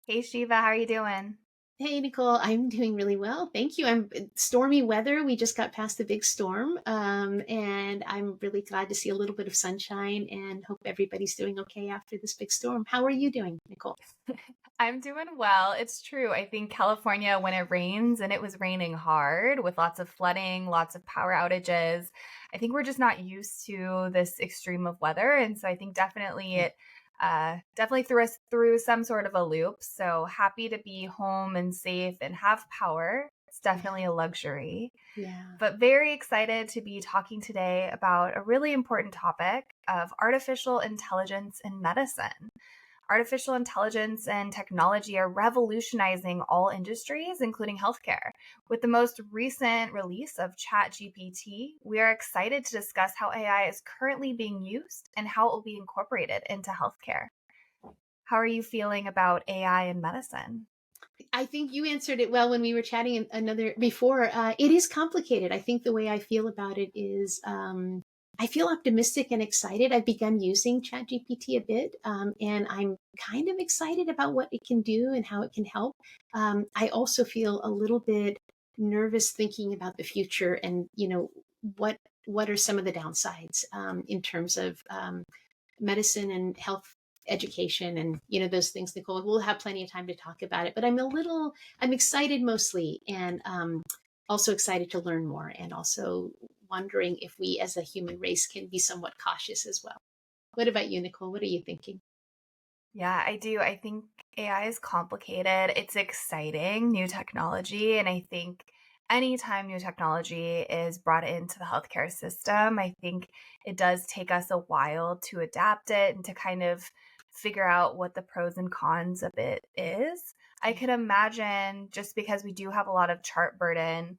Hey Shiva, how are you doing? Hey, Nicole, I'm doing really well. Thank you. I'm stormy weather. We just got past the big storm, and I'm really glad to see a little bit of sunshine and hope everybody's doing okay after this big storm. How are you doing, Nicole? I'm doing well. It's true. I think California, when it rains, and it was raining hard with lots of flooding, lots of power outages, I think we're just not used to this extreme of weather. And so I think definitely Yeah. it definitely threw us through some sort of a loop. So happy to be home and safe and have power. It's definitely Yeah. a luxury. Yeah. But very excited to be talking today about a really important topic of artificial intelligence in medicine. Artificial intelligence and technology are revolutionizing all industries, including healthcare. With the most recent release of ChatGPT, we are excited to discuss how AI is currently being used and how it will be incorporated into healthcare. How are you feeling about AI in medicine? I think you answered it well when we were chatting another before. It is complicated. I think the way I feel about it is I feel optimistic and excited. I've begun using ChatGPT a bit, and I'm kind of excited about what it can do and how it can help. I also feel a little bit nervous thinking about the future and what what are some of the downsides in terms of medicine and health education and those things, Nicole. We'll have plenty of time to talk about it, but I'm excited mostly, and also excited to learn more, and also wondering if we as a human race can be somewhat cautious as well. What about you, Nicole? What are you thinking? Yeah, I do. I think AI is complicated. It's exciting, new technology. And I think anytime new technology is brought into the healthcare system, I think it does take us a while to adapt it and to kind of figure out what the pros and cons of it is. I Yeah. could imagine, just because we do have a lot of chart burden,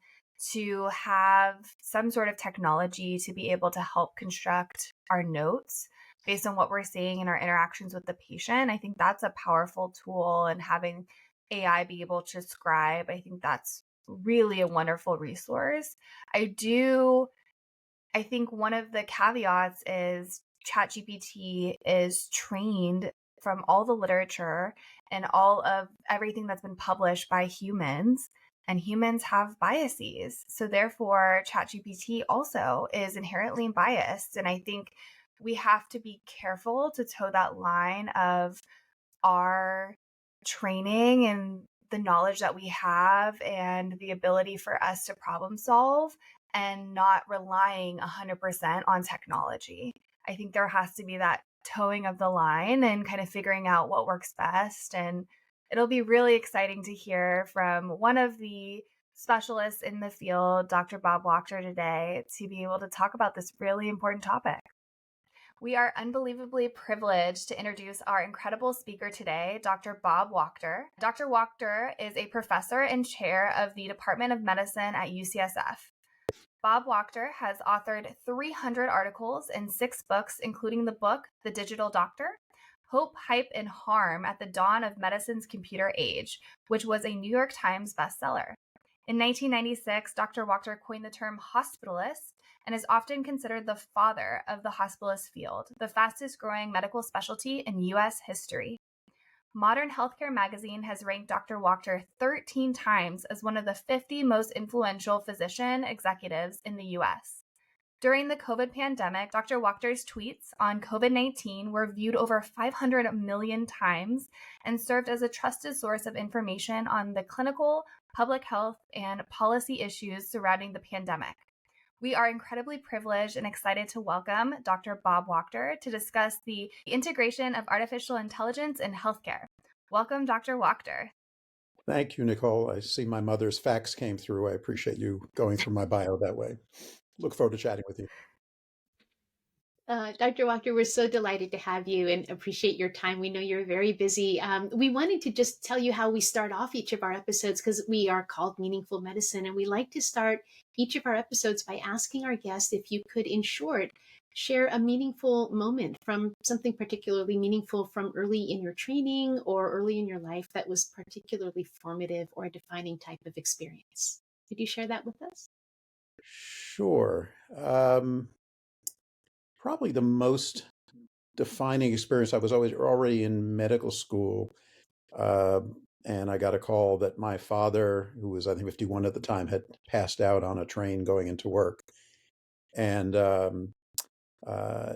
to have some sort of technology to be able to help construct our notes based on what we're seeing in our interactions with the patient. I think that's a powerful tool, and having AI be able to scribe, I think that's really a wonderful resource. I do, I think one of the caveats is ChatGPT is trained from all the literature and all of everything that's been published by humans, and humans have biases. So therefore, ChatGPT also is inherently biased. And I think we have to be careful to toe that line of our training and the knowledge that we have and the ability for us to problem solve and not relying 100% on technology. I think there has to be that towing of the line and kind of figuring out what works best. And it'll be really exciting to hear from one of the specialists in the field, Dr. Bob Wachter, today to be able to talk about this really important topic. We are unbelievably privileged to introduce our incredible speaker today, Dr. Bob Wachter. Dr. Wachter is a professor and chair of the Department of Medicine at UCSF. Bob Wachter has authored 300 articles and 6 books, including the book The Digital Doctor: Hope, Hype, and Harm at the Dawn of Medicine's Computer Age, which was a New York Times bestseller. In 1996, Dr. Wachter coined the term hospitalist and is often considered the father of the hospitalist field, the fastest growing medical specialty in U.S. history. Modern Healthcare magazine has ranked Dr. Wachter 13 times as one of the 50 most influential physician executives in the U.S. During the COVID pandemic, Dr. Wachter's tweets on COVID-19 were viewed over 500 million times and served as a trusted source of information on the clinical, public health, and policy issues surrounding the pandemic. We are incredibly privileged and excited to welcome Dr. Bob Wachter to discuss the integration of artificial intelligence in healthcare. Welcome, Dr. Wachter. Thank you, Nicole. I see my mother's fax came through. I appreciate you going through my bio that way. Look forward to chatting with you. Dr. Walker, we're so delighted to have you and appreciate your time. We know you're very busy. We wanted to just tell you how we start off each of our episodes because we are called Meaningful Medicine. And we like to start each of our episodes by asking our guests if you could, in short, share a meaningful moment from something particularly meaningful from early in your training or early in your life that was particularly formative or a defining type of experience. Could you share that with us? Sure. Probably the most defining experience, I was always already in medical school, And I got a call that my father, who was, I think, 51 at the time, had passed out on a train going into work. And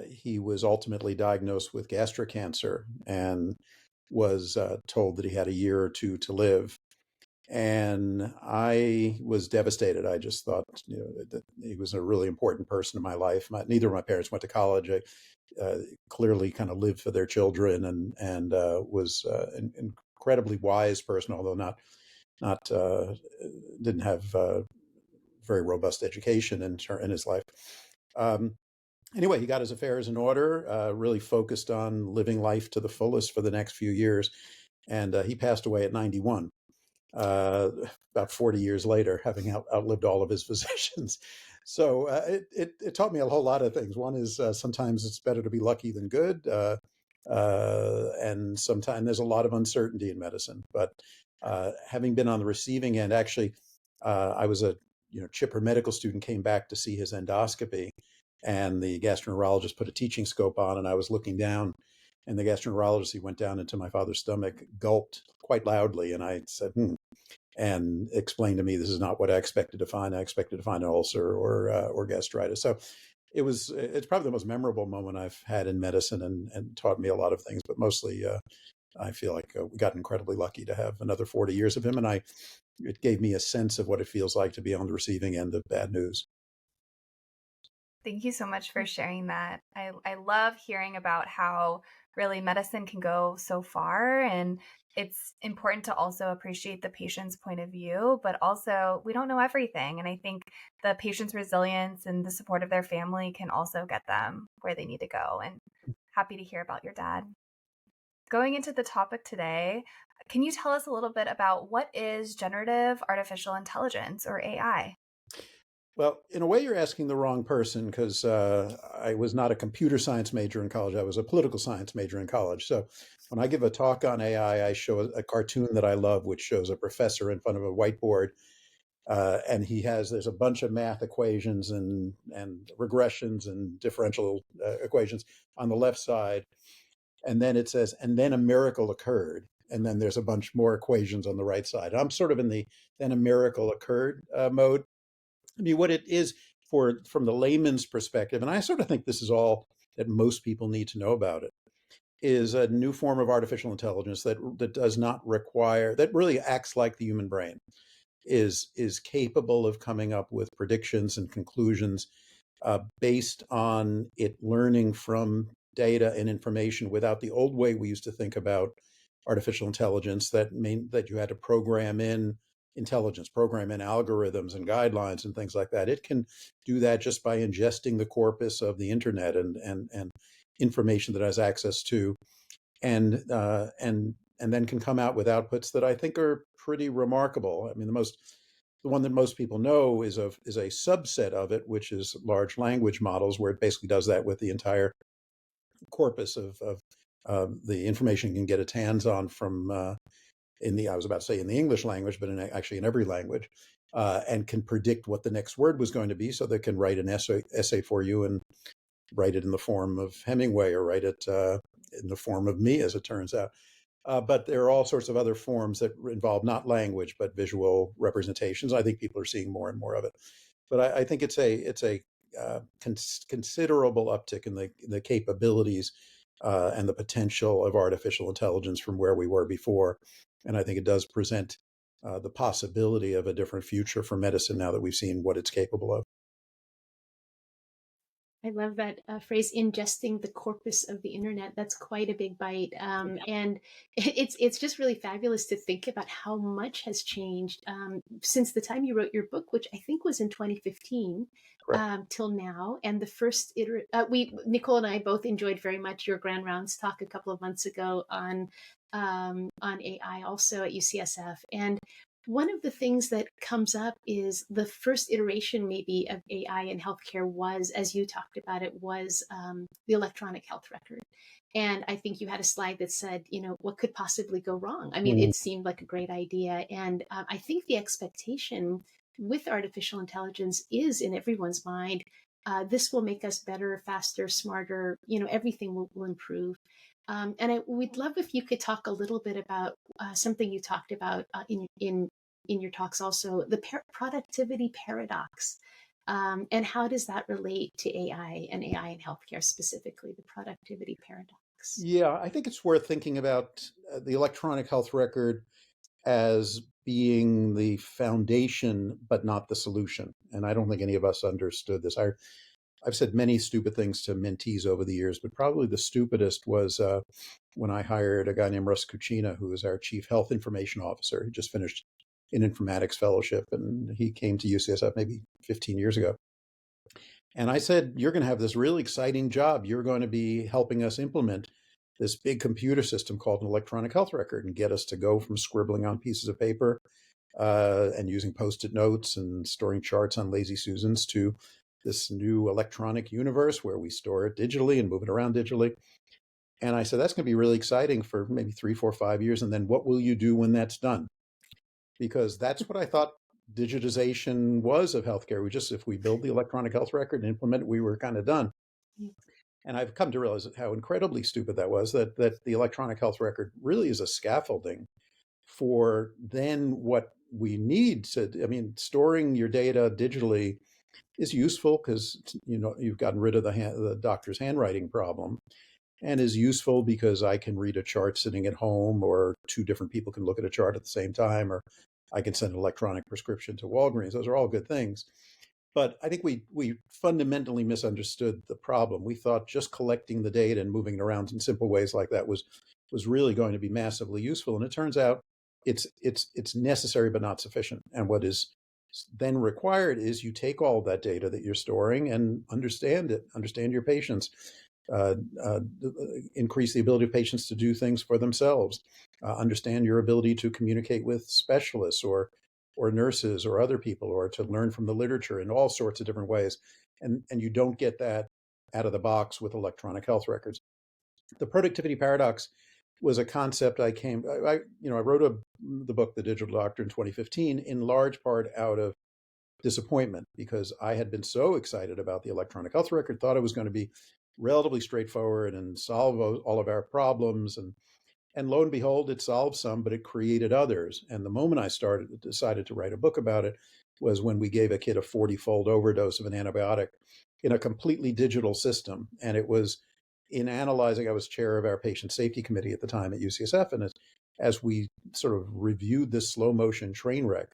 he was ultimately diagnosed with gastric cancer and was told that he had a year or two to live. And I was devastated. I just thought, that he was a really important person in my life. Neither of my parents went to college. I clearly kind of lived for their children and was an incredibly wise person, although not didn't have very robust education in his life. Um, anyway, he got his affairs in order, really focused on living life to the fullest for the next few years, and he passed away at 91. About 40 years later, having outlived all of his physicians. So it taught me a whole lot of things. One is sometimes it's better to be lucky than good. And sometimes there's a lot of uncertainty in medicine. But having been on the receiving end, actually, I was a chipper medical student, came back to see his endoscopy, and the gastroenterologist put a teaching scope on, and I was looking down, and the gastroenterologist, he went down into my father's stomach, gulped quite loudly, and I said, and explained to me, this is not what I expected to find. I expected to find an ulcer or gastritis. So it's probably the most memorable moment I've had in medicine, and taught me a lot of things, but mostly I feel like we got incredibly lucky to have another 40 years of him. And it gave me a sense of what it feels like to be on the receiving end of bad news. Thank you so much for sharing that. I love hearing about how really medicine can go so far. And it's important to also appreciate the patient's point of view, but also we don't know everything. And I think the patient's resilience and the support of their family can also get them where they need to go. And happy to hear about your dad. Going into the topic today, can you tell us a little bit about what is generative artificial intelligence, or AI? Well, in a way, you're asking the wrong person, because I was not a computer science major in college. I was a political science major in college. So when I give a talk on AI, I show a cartoon that I love, which shows a professor in front of a whiteboard. And there's a bunch of math equations and regressions and differential equations on the left side. And then it says, and then a miracle occurred. And then there's a bunch more equations on the right side. I'm sort of in the then a miracle occurred mode. I mean, what it is from the layman's perspective, and I sort of think this is all that most people need to know about it, is a new form of artificial intelligence that does not require, that really acts like the human brain, is capable of coming up with predictions and conclusions based on it learning from data and information without the old way we used to think about artificial intelligence, that you had to program in intelligence, program in algorithms and guidelines and things like that. It can do that just by ingesting the corpus of the internet and information that it has access to, and then can come out with outputs that I think are pretty remarkable. I mean, the one that most people know is a subset of it, which is large language models, where it basically does that with the entire corpus of the information it can get its hands on from I was about to say in the English language, but actually in every language, and can predict what the next word was going to be, so they can write an essay for you and write it in the form of Hemingway, or write it in the form of me, as it turns out. But there are all sorts of other forms that involve not language, but visual representations. I think people are seeing more and more of it. But I think it's a considerable uptick in the capabilities and the potential of artificial intelligence from where we were before. And I think it does present the possibility of a different future for medicine now that we've seen what it's capable of. I love that phrase, ingesting the corpus of the internet. That's quite a big bite. And it's just really fabulous to think about how much has changed since the time you wrote your book, which I think was in 2015, Correct. till now. And the first Nicole and I both enjoyed very much your Grand Rounds talk a couple of months ago on AI, also at UCSF. And one of the things that comes up is the first iteration maybe of AI in healthcare was, as you talked about it, was the electronic health record. And I think you had a slide that said, what could possibly go wrong? I mean, Mhm. it seemed like a great idea. And I think the expectation with artificial intelligence is in everyone's mind, this will make us better, faster, smarter, everything will improve. We'd love if you could talk a little bit about something you talked about in your talks also, the productivity paradox. And how does that relate to AI and AI in healthcare specifically, the productivity paradox? Yeah, I think it's worth thinking about the electronic health record as being the foundation, but not the solution. And I don't think any of us understood this. I've said many stupid things to mentees over the years, but probably the stupidest was when I hired a guy named Russ Cucina, who is our chief health information officer. He just finished an informatics fellowship, and he came to UCSF maybe 15 years ago. And I said, you're going to have this really exciting job. You're going to be helping us implement this big computer system called an electronic health record and get us to go from scribbling on pieces of paper and using Post-it notes and storing charts on Lazy Susans to this new electronic universe where we store it digitally and move it around digitally. And I said, that's going to be really exciting for maybe 3, 4, 5 years. And then what will you do when that's done? Because that's what I thought digitization was of healthcare. If we build the electronic health record and implement it, we were kind of done. Yeah. And I've come to realize how incredibly stupid that was, that the electronic health record really is a scaffolding for then what we need to, I mean, storing your data digitally is useful because, you've gotten rid of the doctor's handwriting problem, and is useful because I can read a chart sitting at home, or two different people can look at a chart at the same time, or I can send an electronic prescription to Walgreens. Those are all good things. But I think we fundamentally misunderstood the problem. We thought just collecting the data and moving it around in simple ways like that was really going to be massively useful. And it turns out it's necessary but not sufficient. And what is then required is you take all that data that you're storing and understand it, understand your patients, uh, uh, increase the ability of patients to do things for themselves, understand your ability to communicate with specialists or nurses or other people, or to learn from the literature in all sorts of different ways. And you don't get that out of the box with electronic health records. The productivity paradox was a concept I wrote the book, The Digital Doctor, in 2015, in large part out of disappointment, because I had been so excited about the electronic health record, thought it was going to be relatively straightforward and solve all of our problems. And lo and behold, it solved some, but it created others. And the moment I decided to write a book about it was when we gave a kid a 40-fold overdose of an antibiotic in a completely digital system. And it was in analyzing, I was chair of our patient safety committee at the time at UCSF. And as we sort of reviewed this slow motion train wreck,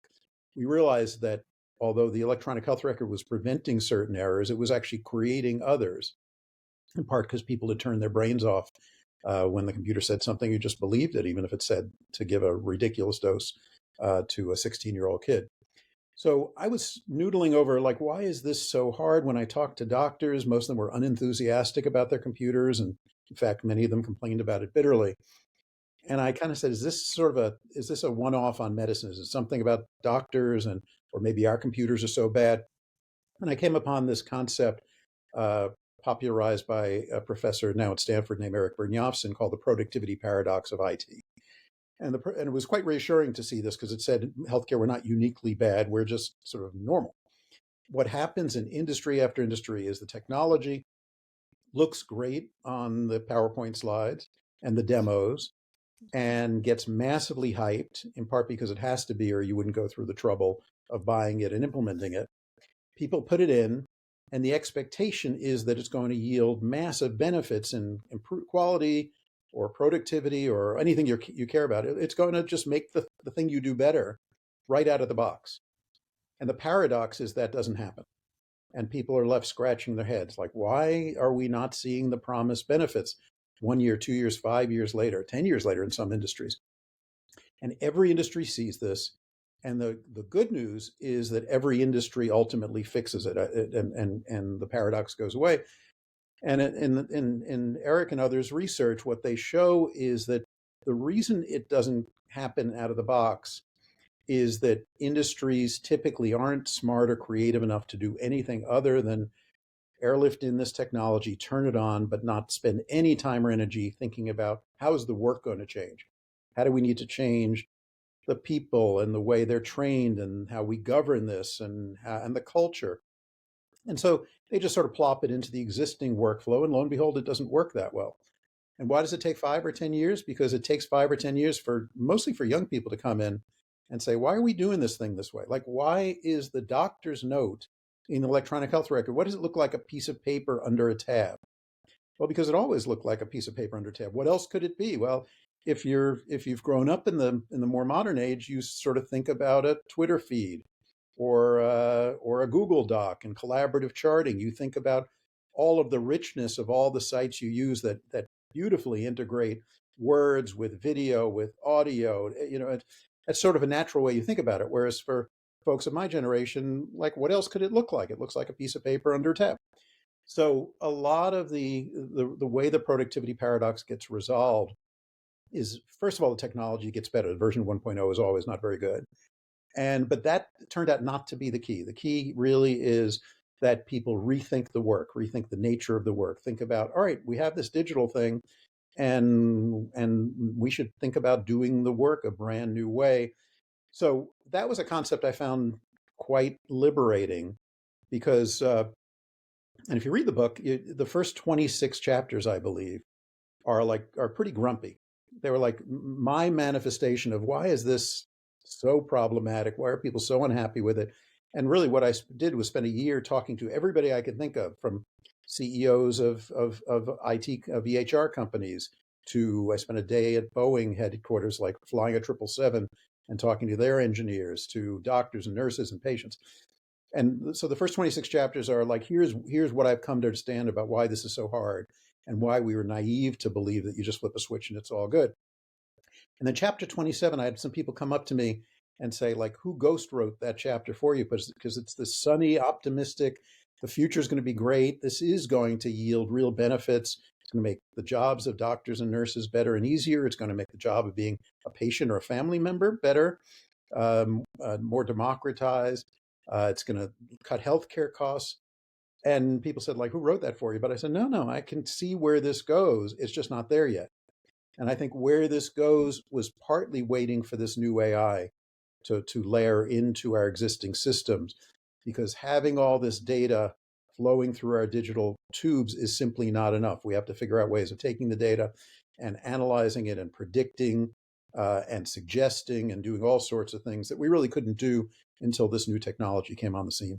we realized that although the electronic health record was preventing certain errors, it was actually creating others, in part because people had turned their brains off when the computer said something. You just believed it, even if it said to give a ridiculous dose to a 16-year-old kid. So I was noodling over, like, why is this so hard? When I talked to doctors, most of them were unenthusiastic about their computers. And in fact, many of them complained about it bitterly. And I kind of said, is this a one-off on medicine? Is it something about doctors, or maybe our computers are so bad? And I came upon this concept uh, popularized by a professor now at Stanford named Eric Brynjolfsson, called the productivity paradox of IT. And it was quite reassuring to see this, because it said healthcare, we're not uniquely bad, we're just sort of normal. What happens in industry after industry is the technology looks great on the PowerPoint slides and the demos, and gets massively hyped, in part because it has to be, or you wouldn't go through the trouble of buying it and implementing it. People put it in, and the expectation is that it's going to yield massive benefits in improved quality or productivity or anything you care about. It's going to just make the thing you do better right out of the box. And the paradox is that doesn't happen. And people are left scratching their heads, like, why are we not seeing the promised benefits 1 year, 2 years, 5 years later, 10 years later in some industries? And every industry sees this. And the good news is that every industry ultimately fixes it, and the paradox goes away. And in Eric and others' research, what they show is that the reason it doesn't happen out of the box is that industries typically aren't smart or creative enough to do anything other than airlift in this technology, turn it on, but not spend any time or energy thinking about how is the work going to change? How do we need to change the people and the way they're trained and how we govern this and the culture? And so they just sort of plop it into the existing workflow, and lo and behold, it doesn't work that well. And why does it take 5 or 10 years? Because it takes 5 or 10 years for mostly for young people to come in and say, why are we doing this thing this way? Like, why is the doctor's note in the electronic health record, what does it look like a piece of paper under a tab? Well, because it always looked like a piece of paper under a tab. What else could it be? Well, if you've grown up in the more modern age, you sort of think about a Twitter feed or a Google Doc and collaborative charting. You think about all of the richness of all the sites you use that beautifully integrate words with video, with audio. That's sort of a natural way you think about it. Whereas for folks of my generation, like, what else could it look like? It looks like a piece of paper under a tab. So a lot of the way the productivity paradox gets resolved is, first of all, the technology gets better. Version 1.0 is always not very good. But that turned out not to be the key. The key really is that people rethink the work, rethink the nature of the work. Think about, all right, we have this digital thing, and we should think about doing the work a brand new way. So that was a concept I found quite liberating because, and if you read the book, the first 26 chapters, I believe, are pretty grumpy. They were like my manifestation of why is this so problematic? Why are people so unhappy with it? And really, what I did was spend a year talking to everybody I could think of, from CEOs of IT of EHR companies to I spent a day at Boeing headquarters, like flying a 777 and talking to their engineers, to doctors and nurses and patients. And so the first 26 chapters are like, here's what I've come to understand about why this is so hard and why we were naive to believe that you just flip a switch and it's all good. And then chapter 27, I had some people come up to me and say, like, who ghost wrote that chapter for you? Because it's the sunny, optimistic, the future is going to be great. This is going to yield real benefits. It's going to make the jobs of doctors and nurses better and easier. It's going to make the job of being a patient or a family member better, more democratized. It's going to cut healthcare costs. And people said, like, who wrote that for you? But I said, no, I can see where this goes. It's just not there yet. And I think where this goes was partly waiting for this new AI to layer into our existing systems, because having all this data flowing through our digital tubes is simply not enough. We have to figure out ways of taking the data and analyzing it and predicting and suggesting and doing all sorts of things that we really couldn't do until this new technology came on the scene.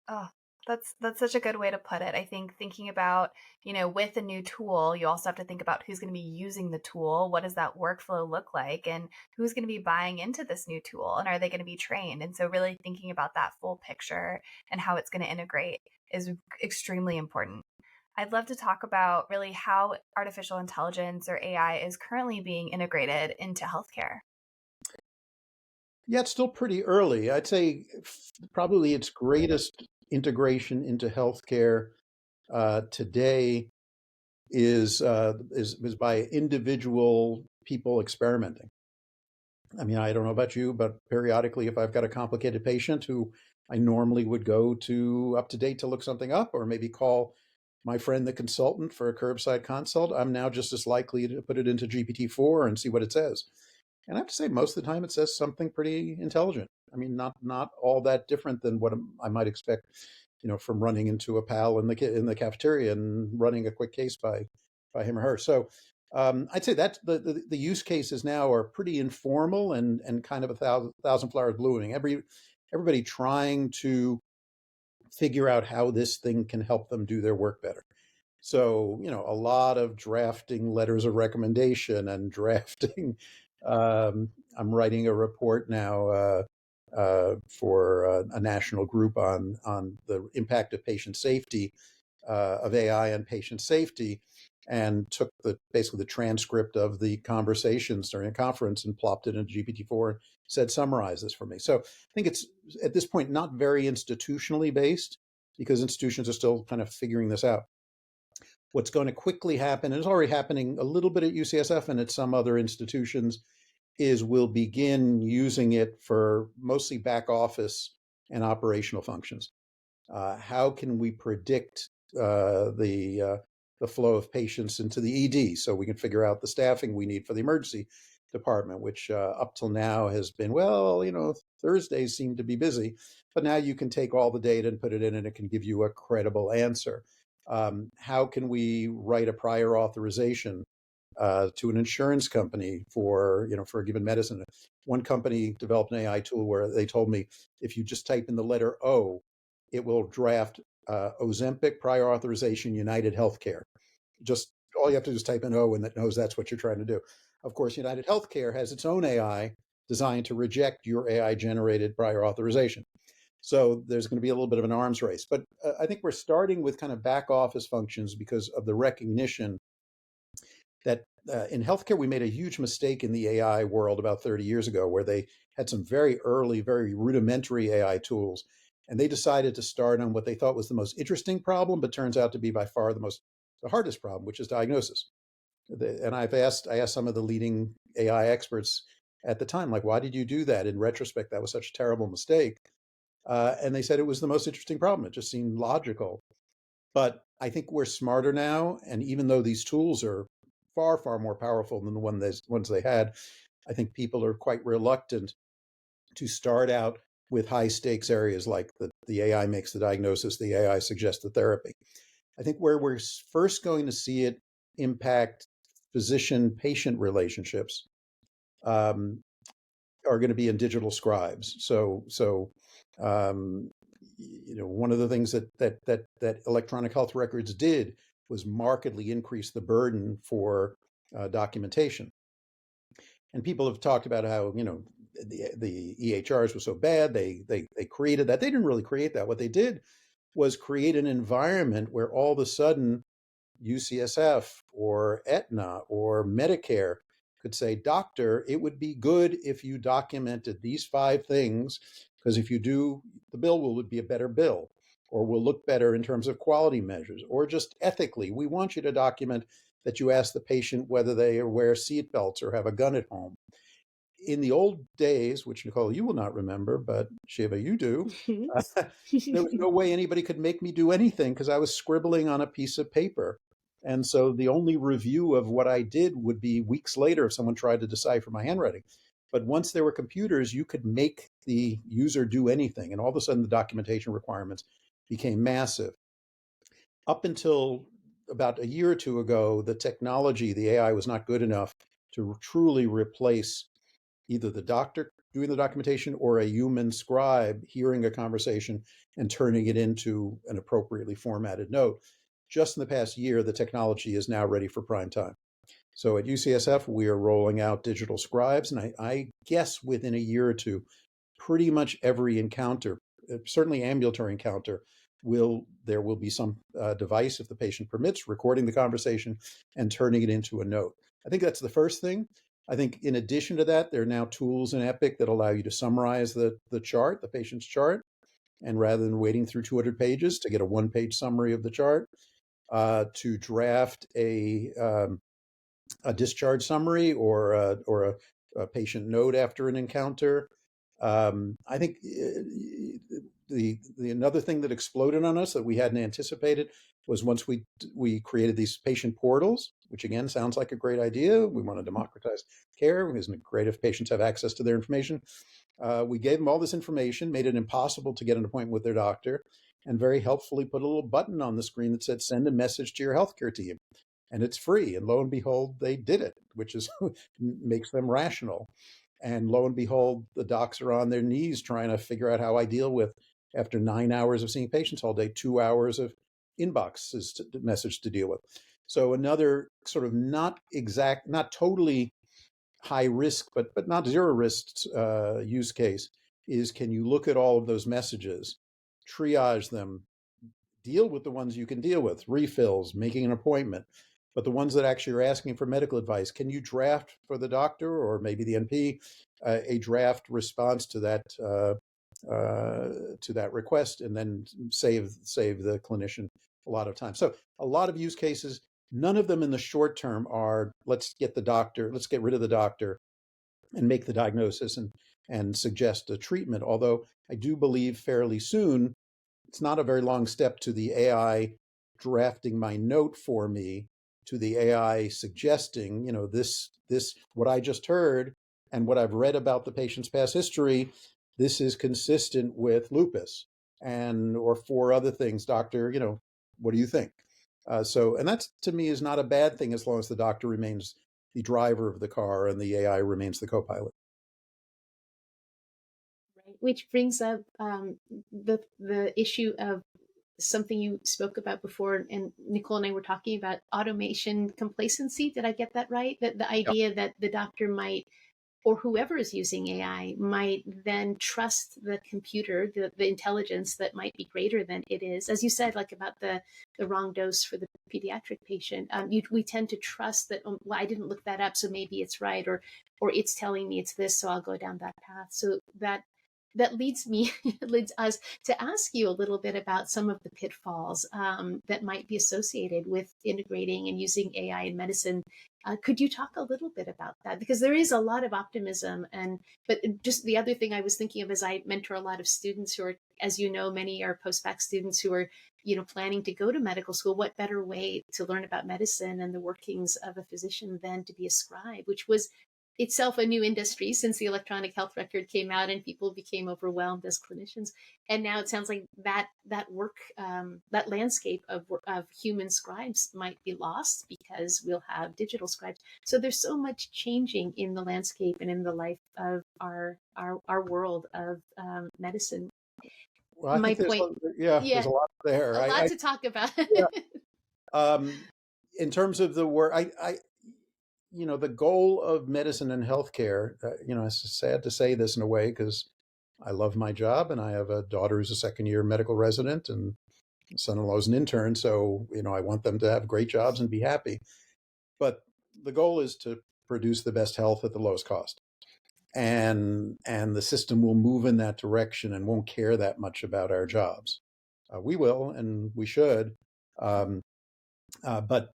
Oh, that's such a good way to put it. I think thinking about, with a new tool, you also have to think about who's going to be using the tool. What does that workflow look like? And who's going to be buying into this new tool? And are they going to be trained? And so really thinking about that full picture and how it's going to integrate is extremely important. I'd love to talk about really how artificial intelligence or AI is currently being integrated into healthcare. Yeah, it's still pretty early. I'd say probably its greatest integration into healthcare today is by individual people experimenting. I mean, I don't know about you, but periodically, if I've got a complicated patient who I normally would go to UpToDate to look something up, or maybe call my friend the consultant for a curbside consult, I'm now just as likely to put it into GPT-4 and see what it says. And I have to say, most of the time, it says something pretty intelligent. I mean, not all that different than what I might expect, from running into a pal in the cafeteria and running a quick case by him or her. So I'd say that the use cases now are pretty informal and kind of a thousand flowers blooming. Everybody trying to figure out how this thing can help them do their work better. So, a lot of drafting letters of recommendation and drafting. I'm writing a report now for a national group on the impact of patient safety, of AI on patient safety, and took basically the transcript of the conversations during a conference and plopped it into GPT-4 and said, summarize this for me. So I think it's at this point not very institutionally based, because institutions are still kind of figuring this out. What's going to quickly happen, and it's already happening a little bit at UCSF and at some other institutions, is we'll begin using it for mostly back office and operational functions. How can we predict the flow of patients into the ED so we can figure out the staffing we need for the emergency department, which up till now has been, Thursdays seem to be busy, but now you can take all the data and put it in and it can give you a credible answer. How can we write a prior authorization to an insurance company for a given medicine? One company developed an AI tool where they told me if you just type in the letter O, it will draft Ozempic prior authorization United Healthcare. Just all you have to do is type in O, and that knows that's what you're trying to do. Of course, United Healthcare has its own AI designed to reject your AI generated prior authorization. So there's going to be a little bit of an arms race. But I think we're starting with kind of back office functions because of the recognition that in healthcare, we made a huge mistake in the AI world about 30 years ago, where they had some very early, very rudimentary AI tools. And they decided to start on what they thought was the most interesting problem, but turns out to be by far the hardest problem, which is diagnosis. And I asked some of the leading AI experts at the time, like, why did you do that? In retrospect, that was such a terrible mistake. And they said it was the most interesting problem. It just seemed logical. But I think we're smarter now. And even though these tools are far, far more powerful than the ones they had, I think people are quite reluctant to start out with high stakes areas like the AI makes the diagnosis, the AI suggests the therapy. I think where we're first going to see it impact physician-patient relationships are going to be in digital scribes. So one of the things that electronic health records did was markedly increase the burden for documentation. And people have talked about how the EHRs were so bad. They created that. They didn't really create that. What they did was create an environment where all of a sudden UCSF or Aetna or Medicare could say, doctor, it would be good if you documented these 5 things, because if you do, the bill will be a better bill, or will look better in terms of quality measures, or just ethically, we want you to document that you ask the patient whether they wear seatbelts or have a gun at home. In the old days, which Nicole, you will not remember, but Shiva, you do, there was no way anybody could make me do anything because I was scribbling on a piece of paper. And so the only review of what I did would be weeks later if someone tried to decipher my handwriting. But once there were computers, you could make the user do anything. And all of a sudden, the documentation requirements became massive. Up until about a year or two ago, the technology, the AI, was not good enough to truly replace either the doctor doing the documentation or a human scribe hearing a conversation and turning it into an appropriately formatted note. Just in the past year, the technology is now ready for prime time. So at UCSF, we are rolling out digital scribes, and I guess within a year or two, pretty much every encounter, certainly ambulatory encounter, there will be some device, if the patient permits, recording the conversation and turning it into a note. I think that's the first thing. I think in addition to that, there are now tools in Epic that allow you to summarize the chart, the patient's chart, and rather than waiting through 200 pages to get a one-page summary of the chart, to draft a discharge summary or a patient note after an encounter. I think the another thing that exploded on us that we hadn't anticipated was once we created these patient portals, which again sounds like a great idea. We want to democratize care. Isn't it great if patients have access to their information? We gave them all this information, made it impossible to get an appointment with their doctor, and very helpfully put a little button on the screen that said, send a message to your healthcare team. And it's free. And lo and behold, they did it, which is makes them rational. And lo and behold, the docs are on their knees trying to figure out how I deal with, after 9 hours of seeing patients all day, 2 hours of inboxes message to deal with. So another sort of not totally high risk, but not zero risk use case is, can you look at all of those messages, triage them, deal with the ones you can deal with, refills, making an appointment, but the ones that actually are asking for medical advice, can you draft for the doctor or maybe the NP a draft response to that request, and then save the clinician a lot of time. So a lot of use cases. None of them in the short term are let's get rid of the doctor and make the diagnosis and suggest a treatment. Although I do believe fairly soon, it's not a very long step to the AI drafting my note for me, to the AI suggesting, this what I just heard and what I've read about the patient's past history, this is consistent with lupus or 4 other things, doctor, what do you think? And that's, to me, is not a bad thing as long as the doctor remains the driver of the car and the AI remains the co-pilot. Right. Which brings up the issue of something you spoke about before, and Nicole and I were talking about automation complacency. Did I get that right? That the Yeah. idea that the doctor might, or whoever is using AI, might then trust the computer, the intelligence that might be greater than it is. As you said, like about the wrong dose for the pediatric patient, we tend to trust that, well, I didn't look that up, so maybe it's right, or it's telling me it's this, so I'll go down that path. So that leads me leads us to ask you a little bit about some of the pitfalls that might be associated with integrating and using AI in medicine. Could you talk a little bit about that? Because there is a lot of optimism, but just the other thing I was thinking of is I mentor a lot of students who are, as you know, many are post-bac students who are, planning to go to medical school. What better way to learn about medicine and the workings of a physician than to be a scribe, which was itself a new industry since the electronic health record came out and people became overwhelmed as clinicians. And now it sounds like that work, that landscape of human scribes might be lost because we'll have digital scribes. So there's so much changing in the landscape and in the life of our world of medicine. Well, I My think point, there's yeah, a lot there. a lot to talk about. Yeah. In terms of the work, the goal of medicine and healthcare, it's sad to say this in a way because I love my job and I have a daughter who's a second-year medical resident and son-in-law's an intern. So, I want them to have great jobs and be happy. But the goal is to produce the best health at the lowest cost. And the system will move in that direction and won't care that much about our jobs. We will, and we should. Um, but,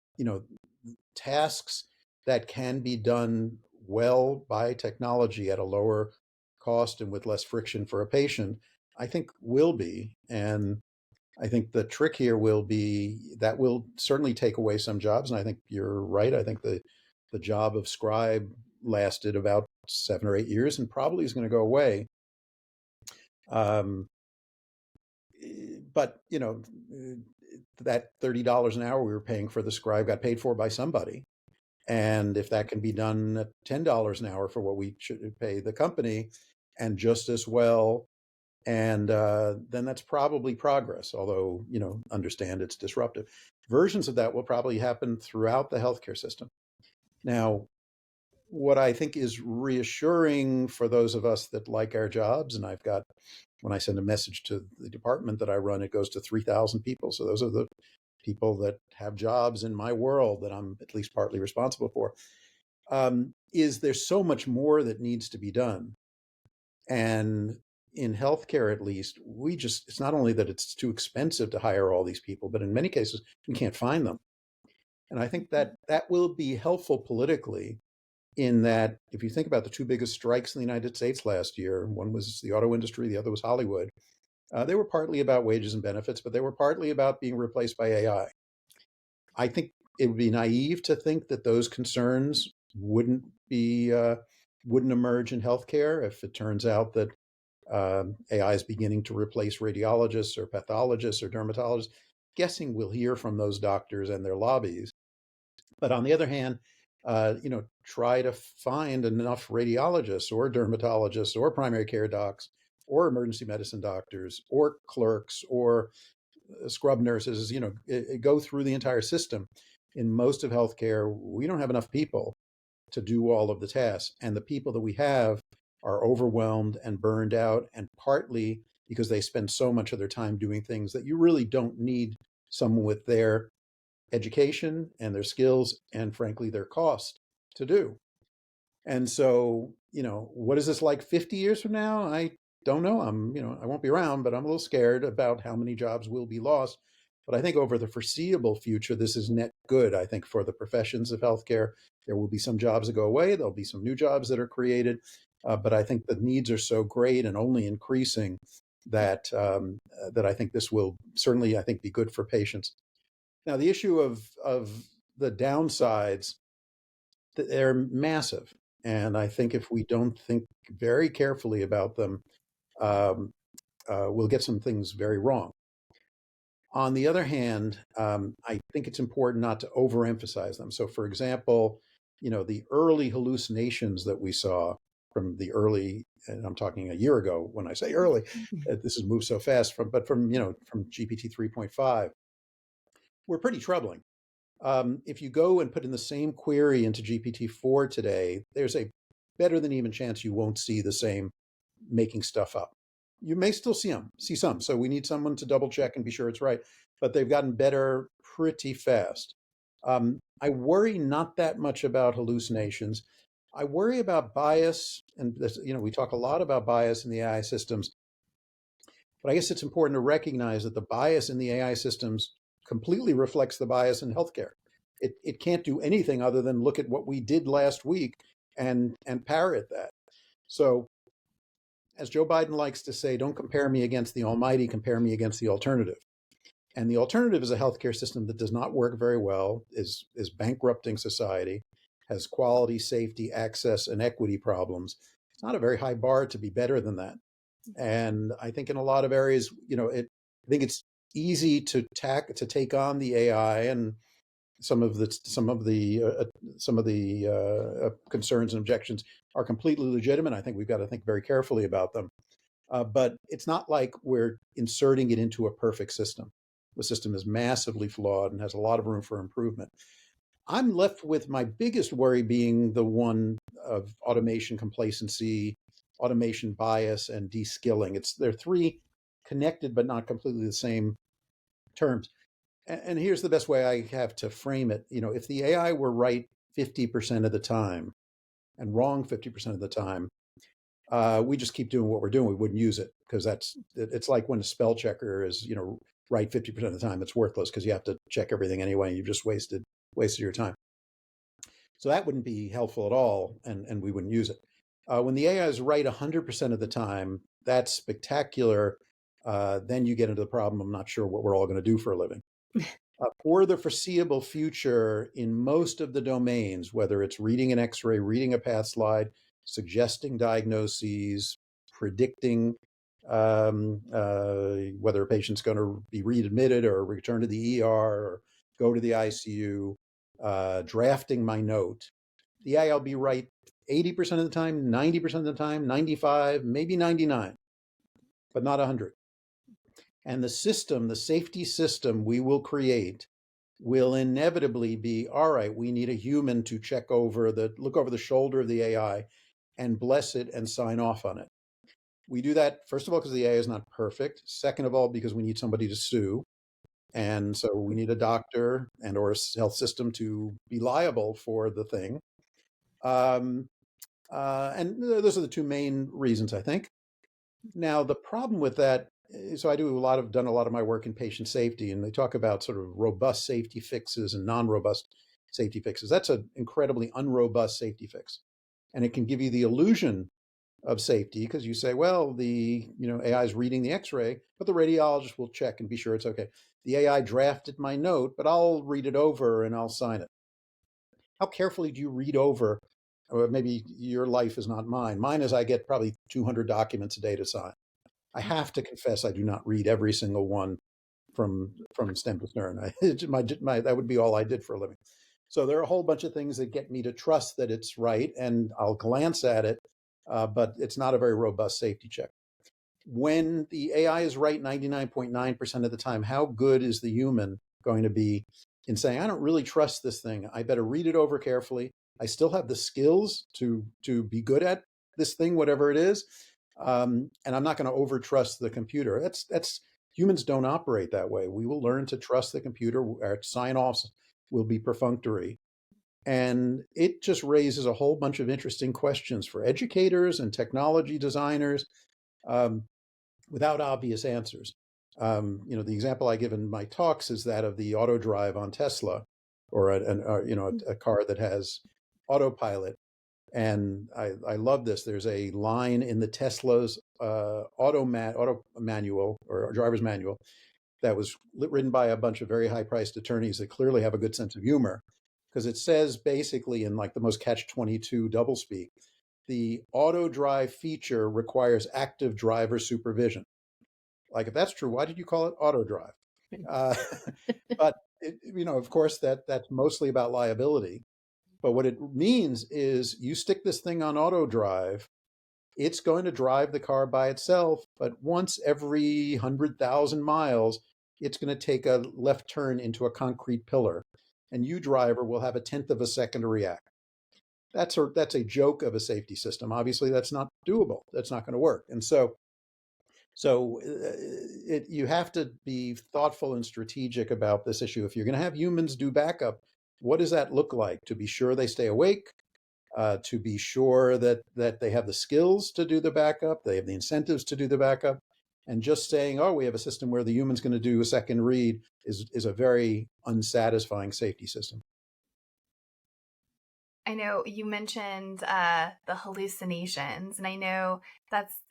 tasks that can be done well by technology at a lower cost and with less friction for a patient, I think will be. And I think the trick here will be that will certainly take away some jobs. And I think you're right. I think the job of scribe lasted about 7 or 8 years and probably is going to go away. Um, but, that $30 an hour we were paying for the scribe got paid for by somebody. And if that can be done at $10 an hour for what we should pay the company and just as well, and then that's probably progress, although, understand it's disruptive. Versions of that will probably happen throughout the healthcare system. Now, what I think is reassuring for those of us that like our jobs, and when I send a message to the department that I run, it goes to 3,000 people. So those are the people that have jobs in my world that I'm at least partly responsible for. Is there's so much more that needs to be done. And in healthcare, at least, it's not only that it's too expensive to hire all these people, but in many cases, we can't find them. And I think that will be helpful politically in that if you think about the two biggest strikes in the United States last year, one was the auto industry, the other was Hollywood. They were partly about wages and benefits, but they were partly about being replaced by AI. I think it would be naive to think that those concerns wouldn't emerge in healthcare if it turns out that AI is beginning to replace radiologists or pathologists or dermatologists. Guessing we'll hear from those doctors and their lobbies. But on the other hand, try to find enough radiologists or dermatologists or primary care docs or emergency medicine doctors or clerks or scrub nurses, go through the entire system. In most of healthcare, we don't have enough people to do all of the tasks. And the people that we have are overwhelmed and burned out, and partly because they spend so much of their time doing things that you really don't need someone with their education and their skills and frankly their cost to do. And so, what is this like 50 years from now? I don't know. I won't be around, but I'm a little scared about how many jobs will be lost. But I think over the foreseeable future, this is net good. I think for the professions of healthcare, there will be some jobs that go away. There'll be some new jobs that are created. But I think the needs are so great and only increasing that I think this will certainly, I think, be good for patients. Now, the issue of the downsides, they're massive. And I think if we don't think very carefully about them, we'll get some things very wrong. On the other hand, I think it's important not to overemphasize them. So, for example, the early hallucinations that we saw from the early, and I'm talking a year ago when I say early, this has moved so fast from GPT 3.5, were pretty troubling. If you go and put in the same query into GPT-4 today, there's a better than even chance you won't see the same making stuff up. You may still see some. So we need someone to double check and be sure it's right, but they've gotten better pretty fast. I worry not that much about hallucinations. I worry about bias, and we talk a lot about bias in the AI systems, but I guess it's important to recognize that the bias in the AI systems completely reflects the bias in healthcare. It can't do anything other than look at what we did last week and parrot that. So, as Joe Biden likes to say, don't compare me against the almighty, compare me against the alternative. And the alternative is a healthcare system that does not work very well, is bankrupting society, has quality, safety, access, and equity problems. It's not a very high bar to be better than that. And I think in a lot of areas, I think it's easy to take on the AI, and some of the concerns and objections are completely legitimate. I think we've got to think very carefully about them. But it's not like we're inserting it into a perfect system. The system is massively flawed and has a lot of room for improvement. I'm left with my biggest worry being the one of automation complacency, automation bias, and de-skilling. They're three connected but not completely the same terms. And here's the best way I have to frame it. If the AI were right 50% of the time and wrong 50% of the time, we just keep doing what we're doing. We wouldn't use it because it's like when a spell checker is, right 50% of the time, it's worthless because you have to check everything anyway. And you've just wasted your time. So that wouldn't be helpful at all, and we wouldn't use it. When the AI is right 100% of the time, that's spectacular. Then you get into the problem, I'm not sure what we're all going to do for a living. For the foreseeable future, in most of the domains, whether it's reading an X-ray, reading a path slide, suggesting diagnoses, predicting whether a patient's going to be readmitted or return to the ER or go to the ICU, drafting my note, the AI will be right 80% of the time, 90% of the time, 95, maybe 99, but not 100. And the safety system we will create will inevitably be, all right, we need a human to look over the shoulder of the AI and bless it and sign off on it. We do that, first of all, because the AI is not perfect. Second of all, because we need somebody to sue. And so we need a doctor and or a health system to be liable for the thing. And those are the two main reasons, I think. Now, the problem with that, so I done a lot of my work in patient safety, and they talk about sort of robust safety fixes and non-robust safety fixes. That's an incredibly unrobust safety fix. And it can give you the illusion of safety because you say, well, the AI is reading the X-ray, but the radiologist will check and be sure it's okay. The AI drafted my note, but I'll read it over and I'll sign it. How carefully do you read over? Or maybe your life is not mine. Mine is I get probably 200 documents a day to sign. I have to confess I do not read every single one from stem to stern. That would be all I did for a living. So there are a whole bunch of things that get me to trust that it's right, and I'll glance at it, but it's not a very robust safety check. When the AI is right 99.9% of the time, how good is the human going to be in saying, I don't really trust this thing. I better read it over carefully. I still have the skills to be good at this thing, whatever it is. And I'm not going to overtrust the computer. That's humans don't operate that way. We will learn to trust the computer. Our sign-offs will be perfunctory. And it just raises a whole bunch of interesting questions for educators and technology designers without obvious answers. The example I give in my talks is that of the auto drive on Tesla, or a car that has autopilot. And I love this. There's a line in the Tesla's auto manual or driver's manual that was written by a bunch of very high-priced attorneys that clearly have a good sense of humor, because it says basically in like the most catch-22 doublespeak, the auto drive feature requires active driver supervision. Like, if that's true, why did you call it auto drive? Uh, but of course, that's mostly about liability. But what it means is you stick this thing on auto drive, it's going to drive the car by itself, but once every 100,000 miles, it's going to take a left turn into a concrete pillar, and you, driver, will have a tenth of a second to react. That's a joke of a safety system. Obviously, that's not doable. That's not going to work. And you have to be thoughtful and strategic about this issue. If you're going to have humans do backup, what does that look like? To be sure they stay awake, to be sure that they have the skills to do the backup, they have the incentives to do the backup, and just saying, "Oh, we have a system where the human's going to do a second read," is a very unsatisfying safety system. I know you mentioned the hallucinations, and I know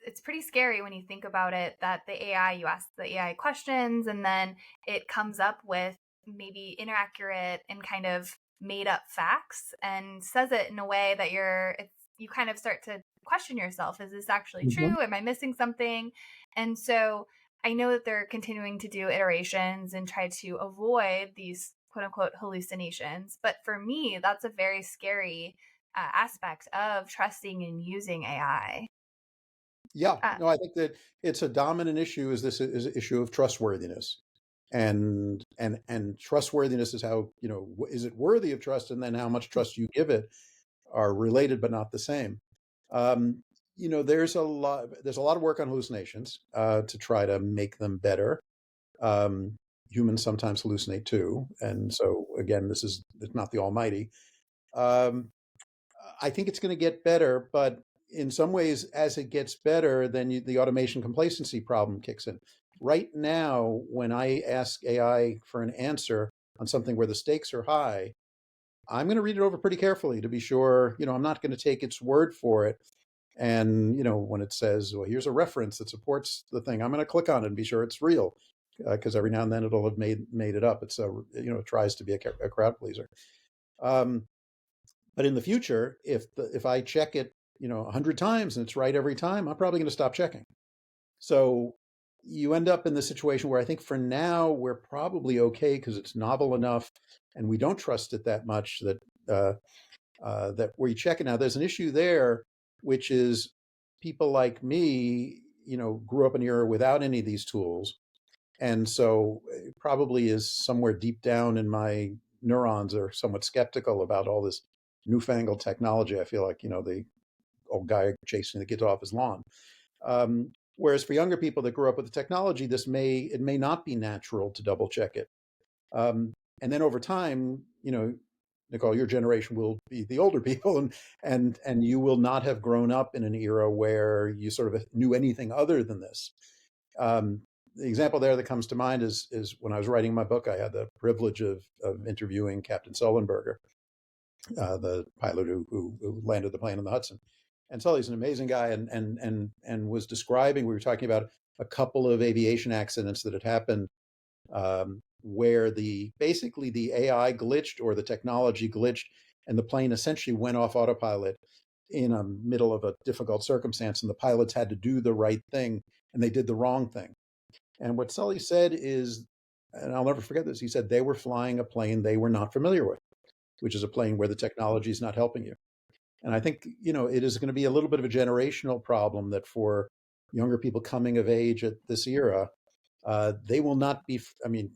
it's pretty scary when you think about it. That the AI, you ask the AI questions, and then it comes up with maybe inaccurate and kind of made up facts, and says it in a way that you kind of start to question yourself: is this actually Mhm. true? Am I missing something? And so I know that they're continuing to do iterations and try to avoid these quote unquote hallucinations. But for me, that's a very scary aspect of trusting and using AI. Yeah, Uh, no, I think that it's a dominant issue. Is an issue of trustworthiness, and trustworthiness is how is it worthy of trust, and then how much trust you give it are related but not the same. Um, there's a lot of work on hallucinations to try to make them better. Um, Humans sometimes hallucinate too, and so again, it's not the almighty. Um, I think it's going to get better, but in some ways, as it gets better, then the automation complacency problem kicks in. Right now, when I ask AI for an answer on something where the stakes are high, I'm going to read it over pretty carefully to be sure. I'm not going to take its word for it. And when it says, "Well, here's a reference that supports the thing," I'm going to click on it and be sure it's real, because every now and then it'll have made it up. It tries to be a crowd pleaser. Um, but in the future, if I check it, 100 times and it's right every time, I'm probably going to stop checking. So you end up in the situation where I think for now we're probably okay because it's novel enough, and we don't trust it that much that where you check it now. There's an issue there, which is people like me, grew up in an era without any of these tools, and so it probably is somewhere deep down in my neurons are somewhat skeptical about all this newfangled technology. I feel like, the old guy chasing the kids off his lawn. Whereas for younger people that grew up with the technology, it may not be natural to double check it. Um, and then over time, Nicole, your generation will be the older people, and you will not have grown up in an era where you sort of knew anything other than this. Um, the example there that comes to mind is when I was writing my book, I had the privilege of interviewing Captain Sullenberger, the pilot who landed the plane in the Hudson. And Sully's an amazing guy, and was describing. We were talking about a couple of aviation accidents that had happened, where basically the AI glitched or the technology glitched, and the plane essentially went off autopilot in a middle of a difficult circumstance, and the pilots had to do the right thing, and they did the wrong thing. And what Sully said is, and I'll never forget this, he said they were flying a plane they were not familiar with, which is a plane where the technology is not helping you. And I think, it is going to be a little bit of a generational problem that for younger people coming of age at this era, they will not be. I mean,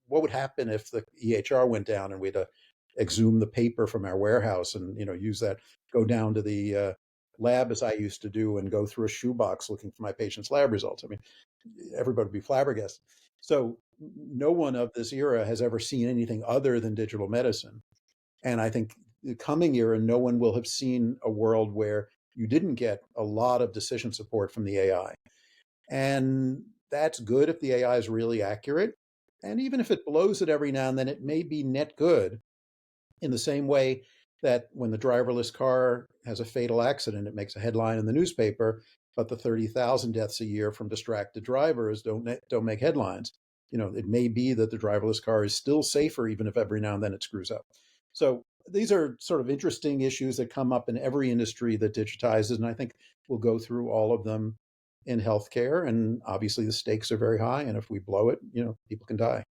what would happen if the EHR went down and we had to exhume the paper from our warehouse and use that, go down to the lab as I used to do and go through a shoebox looking for my patient's lab results? I mean, everybody would be flabbergasted. So no one of this era has ever seen anything other than digital medicine. And I think the coming year, no one will have seen a world where you didn't get a lot of decision support from the AI. And that's good if the AI is really accurate. And even if it blows it every now and then, it may be net good, in the same way that when the driverless car has a fatal accident, it makes a headline in the newspaper, but the 30,000 deaths a year from distracted drivers don't make headlines. It may be that the driverless car is still safer, even if every now and then it screws up. So these are sort of interesting issues that come up in every industry that digitizes, and I think we'll go through all of them. in healthcare, and obviously the stakes are very high. And if we blow it, people can die.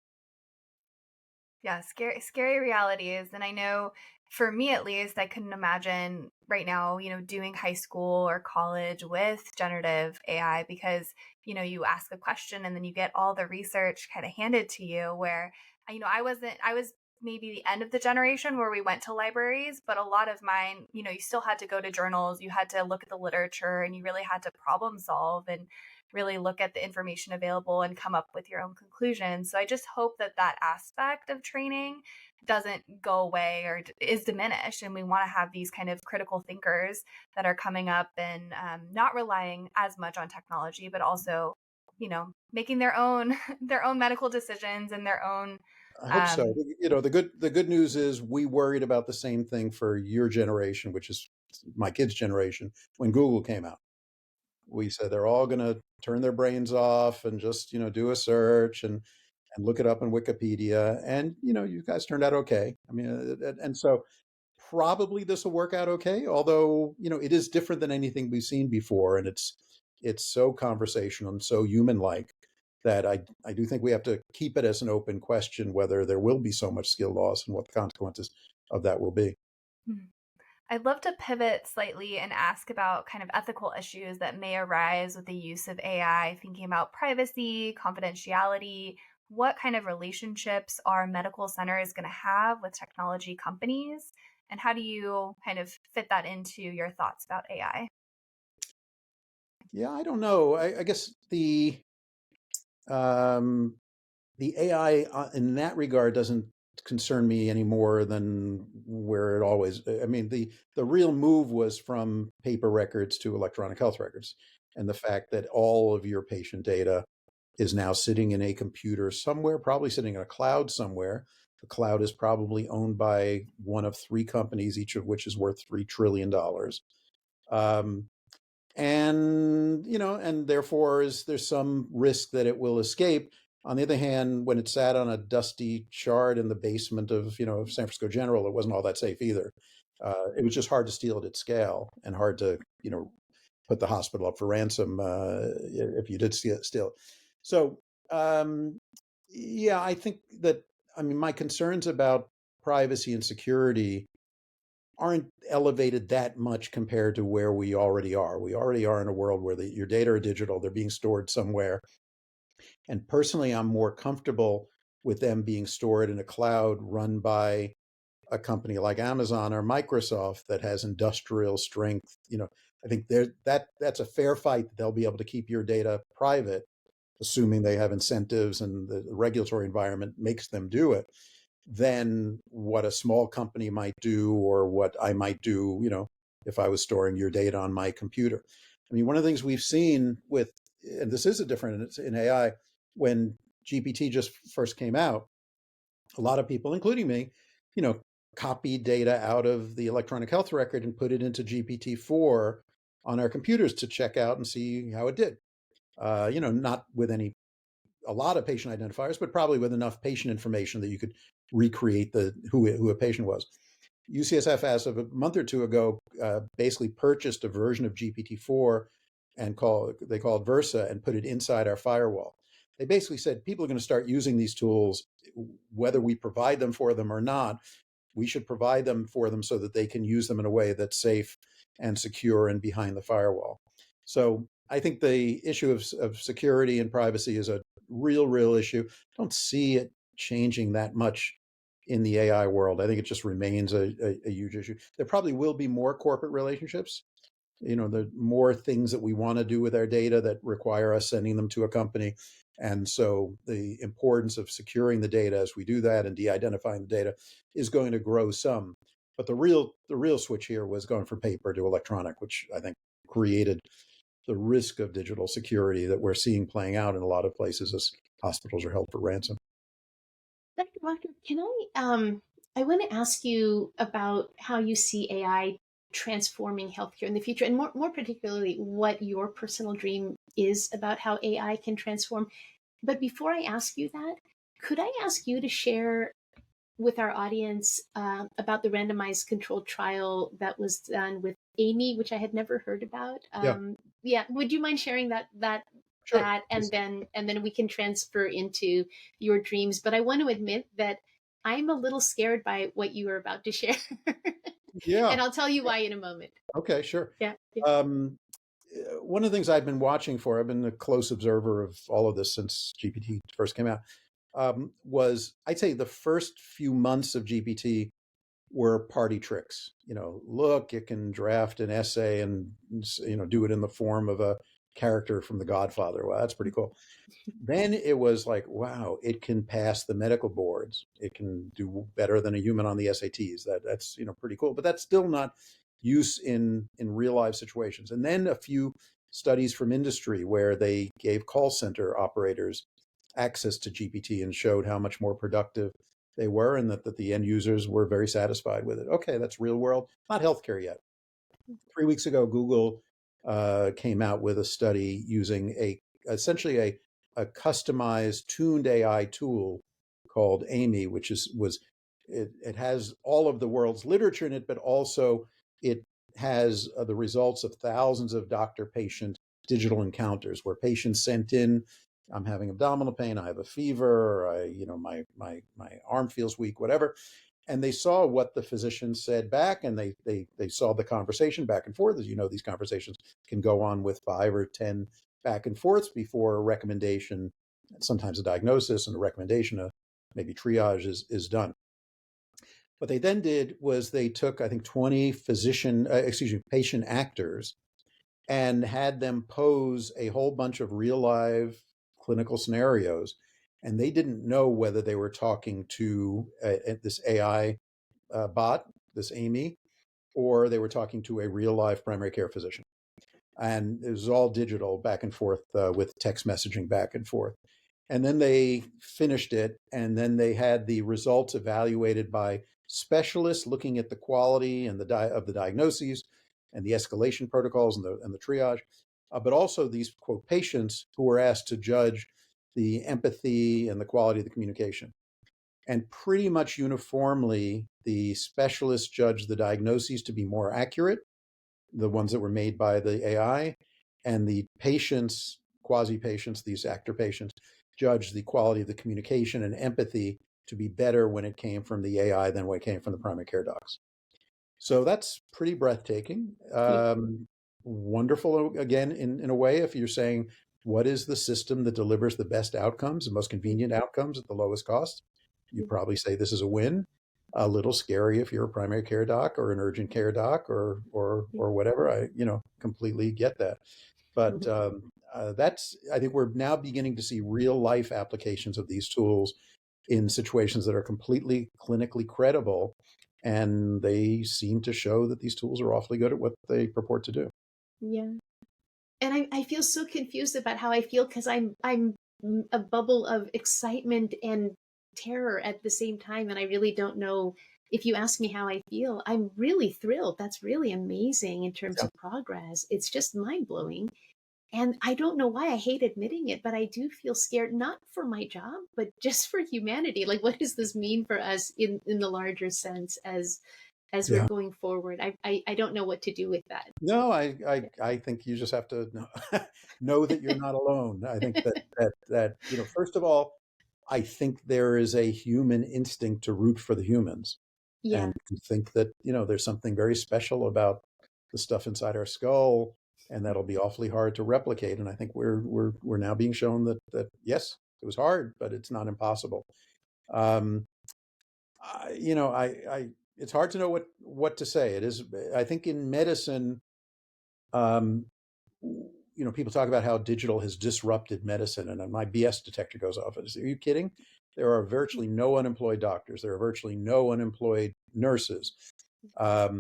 Yeah, scary realities. And I know for me at least, I couldn't imagine right now, doing high school or college with generative AI because, you ask a question and then you get all the research kind of handed to you where, I was maybe the end of the generation where we went to libraries, but a lot of mine, you still had to go to journals, you had to look at the literature, and you really had to problem solve and really look at the information available and come up with your own conclusions. So I just hope that that aspect of training doesn't go away or is diminished. And we want to have these kind of critical thinkers that are coming up and not relying as much on technology, but also, making their own their own medical decisions and their own. I hope so. The good news is we worried about the same thing for your generation, which is my kids' generation, when Google came out. We said they're all going to turn their brains off and just do a search and look it up in Wikipedia, and you guys turned out okay. I mean, and so probably this will work out okay, although it is different than anything we've seen before, and it's so conversational and so human like that I do think we have to keep it as an open question whether there will be so much skill loss and what the consequences of that will be. Hmm. I'd love to pivot slightly and ask about kind of ethical issues that may arise with the use of AI, thinking about privacy, confidentiality. What kind of relationships are medical centers going to have with technology companies? And how do you kind of fit that into your thoughts about AI? Yeah, I don't know. I guess um, the AI in that regard doesn't concern me any more than where it always. I mean, the real move was from paper records to electronic health records, and the fact that all of your patient data is now sitting in a computer somewhere, probably sitting in a cloud somewhere. The cloud is probably owned by one of three companies, each of which is worth $3 trillion. Um, and therefore there's some risk that it will escape. On the other hand, when it sat on a dusty shard in the basement of San Francisco General, it wasn't all that safe either. It was just hard to steal it at scale and hard to put the hospital up for ransom if you did steal it. So yeah, I think that, I mean, my concerns about privacy and security aren't elevated that much compared to where we already are. We already are in a world where your data are digital, they're being stored somewhere. And personally, I'm more comfortable with them being stored in a cloud run by a company like Amazon or Microsoft that has industrial strength. I think that's a fair fight that they'll be able to keep your data private, assuming they have incentives and the regulatory environment makes them do it, than what a small company might do or what I might do, if I was storing your data on my computer. I mean, one of the things we've seen with, and this is a different in AI, when GPT just first came out, a lot of people, including me, copied data out of the electronic health record and put it into GPT-4 on our computers to check out and see how it did. Not with a lot of patient identifiers, but probably with enough patient information that you could recreate who a patient was. UCSF, as of a month or two ago, basically purchased a version of GPT-4 and they call it Versa, and put it inside our firewall. They basically said people are going to start using these tools, whether we provide them for them or not. We should provide them for them so that they can use them in a way that's safe and secure and behind the firewall. So I think the issue of security and privacy is a real issue. I don't see it changing that much in the AI world. I think it just remains a huge issue. There probably will be more corporate relationships. The more things that we want to do with our data that require us sending them to a company. And so the importance of securing the data as we do that and de-identifying the data is going to grow some. But the real switch here was going from paper to electronic, which I think created the risk of digital security that we're seeing playing out in a lot of places as hospitals are held for ransom. Dr. Wachter, I want to ask you about how you see AI transforming healthcare in the future, and more particularly, what your personal dream is about how AI can transform. But before I ask you that, could I ask you to share with our audience about the randomized controlled trial that was done with Amy, which I had never heard about, Yeah. yeah, would you mind sharing Sure. and then we can transfer into your dreams? But I want to admit that I'm a little scared by what you were about to share. Yeah. And I'll tell you why in a moment. Okay, sure. Yeah. Yeah. Um, One of the things I've been watching for, I've been a close observer of all of this since GPT first came out, was I'd say the first few months of GPT were party tricks. Look, it can draft an essay and do it in the form of a character from The Godfather. Wow, that's pretty cool. Then it was like, wow, it can pass the medical boards. It can do better than a human on the SATs. That's pretty cool. But that's still not use in real life situations. And then a few studies from industry where they gave call center operators access to GPT and showed how much more productive they were, and that the end users were very satisfied with it. Okay, that's real world, not healthcare yet. 3 weeks ago, Google came out with a study using essentially a customized tuned AI tool called Amy, which it has all of the world's literature in it, but also it has the results of thousands of doctor-patient digital encounters where patients sent in, I'm having abdominal pain, I have a fever, my arm feels weak, whatever. And they saw what the physician said back, and they saw the conversation back and forth. As you know, these conversations can go on with 5 or 10 back and forths before a recommendation, sometimes a diagnosis and a recommendation, maybe triage is done. What they then did was they took, I think, 20 patient actors and had them pose a whole bunch of real live clinical scenarios. And they didn't know whether they were talking to this AI bot, this Amy, or they were talking to a real live primary care physician. And it was all digital back and forth with text messaging back and forth. And then they finished it, and then they had the results evaluated by specialists looking at the quality and of the diagnoses and the escalation protocols and the triage, but also these quote patients who were asked to judge the empathy and the quality of the communication. And pretty much uniformly, the specialists judged the diagnoses to be more accurate, the ones that were made by the AI, and the patients, quasi-patients, these actor patients, judged the quality of the communication and empathy to be better when it came from the AI than when it came from the primary care docs. So that's pretty breathtaking. Yeah. Wonderful, again, in a way, if you're saying, what is the system that delivers the best outcomes, the most convenient outcomes at the lowest cost? You probably say this is a win. A little scary if you're a primary care doc or an urgent care doc or whatever. I completely get that. But I think we're now beginning to see real life applications of these tools in situations that are completely clinically credible, and they seem to show that these tools are awfully good at what they purport to do. Yeah. And I feel so confused about how I feel because I'm a bubble of excitement and terror at the same time. And I really don't know if you ask me how I feel. I'm really thrilled. That's really amazing in terms Yeah. of progress. It's just mind blowing. And I don't know why I hate admitting it, but I do feel scared, not for my job, but just for humanity. Like, what does this mean for us in the larger sense as we're Yeah. going forward? I don't know what to do with that. No, I think you just have to know that you're not alone. I think that first of all, I think there is a human instinct to root for the humans, Yeah. and to think that there's something very special about the stuff inside our skull, and that'll be awfully hard to replicate. And I think we're now being shown that yes, it was hard, but it's not impossible. Um, I it's hard to know what to say. It is. I think in medicine, um, people talk about how digital has disrupted medicine, and my BS detector goes off. Are you kidding? There are virtually no unemployed doctors. There are virtually no unemployed nurses. There are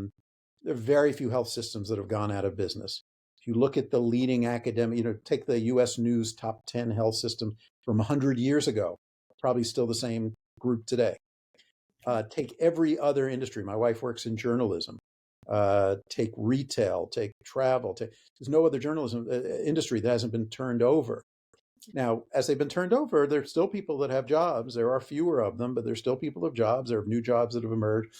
very few health systems that have gone out of business. If you look at the leading academic, take the U.S. News top 10 health system from 100 years ago, probably still the same group today. Take every other industry. My wife works in journalism. Take retail, take travel. There's no other journalism industry that hasn't been turned over. Now, as they've been turned over, there's still people that have jobs. There are fewer of them, but there's still people who have jobs. There are new jobs that have emerged.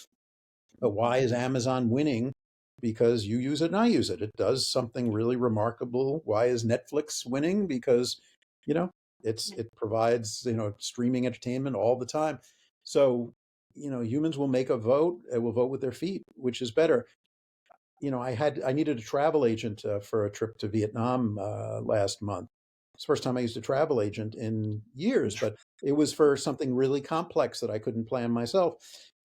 But why is Amazon winning because you use it and I use it. It does something really remarkable. Why is Netflix winning? Because, you know, it provides, streaming entertainment all the time. So, humans will make a vote. They will vote with their feet, which is better. I needed a travel agent for a trip to Vietnam last month. It's the first time I used a travel agent in years, but it was for something really complex that I couldn't plan myself.